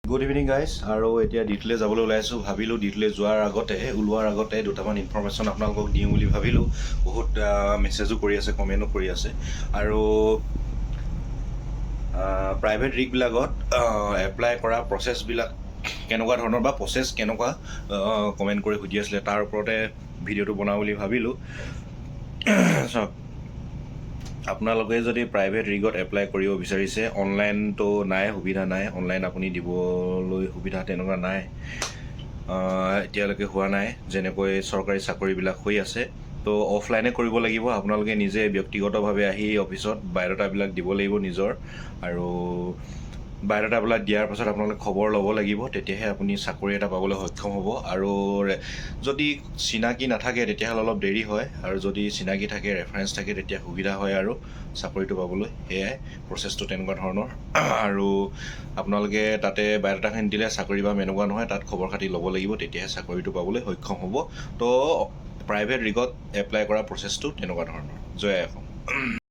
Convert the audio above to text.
good evening guys আৰু এতিয়া ডিউটিলৈ যাবলৈ ওলাইছোঁ ভাবিলোঁ ডিউটিলৈ ওলোৱাৰ আগতে দুটামান ইনফৰ্মেশ্যন আপোনালোকক দিওঁ বুলি ভাবিলোঁ বহুত মেছেজো কৰি আছে কমেণ্টো কৰি আছে আৰু প্ৰাইভেট ৰিগবিলাকত এপ্লাই কৰা প্ৰচেছবিলাক কেনেকুৱা ধৰণৰ বা প্ৰচেছ কেনেকুৱা কমেণ্ট কৰি সুধি আছিলে তাৰ ওপৰতে ভিডিঅ'টো বনাওঁ বুলি ভাবিলোঁ চাওক আপোনালোকে যদি প্ৰাইভেট ৰিগত এপ্লাই কৰিব বিচাৰিছে অনলাইনটো নাই সুবিধা নাই অনলাইন আপুনি দিবলৈ সুবিধা তেনেকুৱা নাই এতিয়ালৈকে হোৱা নাই যেনেকৈ চৰকাৰী চাকৰিবিলাক হৈ আছে তো অফলাইনে কৰিব লাগিব আপোনালোকে নিজে ব্যক্তিগতভাৱে আহি অফিচত বায়'ডাটাবিলাক দিব লাগিব নিজৰ আৰু বায়'ডাটাবিলাক দিয়াৰ পাছত আপোনালোকে খবৰ ল'ব লাগিব তেতিয়াহে আপুনি চাকৰি এটা পাবলৈ সক্ষম হ'ব আৰু যদি চিনাকি নাথাকে তেতিয়াহ'লে অলপ দেৰি হয় আৰু যদি চিনাকি থাকে ৰেফাৰেঞ্চ থাকে তেতিয়া সুবিধা হয় আৰু চাকৰিটো পাবলৈ সেয়াই প্ৰচেছটো তেনেকুৱা ধৰণৰ আৰু আপোনালোকে তাতে বায়'ডাটাখিনি দিলে চাকৰি পাম এনেকুৱা নহয় তাত খবৰ খাতি ল'ব লাগিব তেতিয়াহে চাকৰিটো পাবলৈ সক্ষম হ'ব তো প্ৰাইভেট ৰিগত এপ্লাই কৰা প্ৰচেছটো তেনেকুৱা ধৰণৰ জয় অসম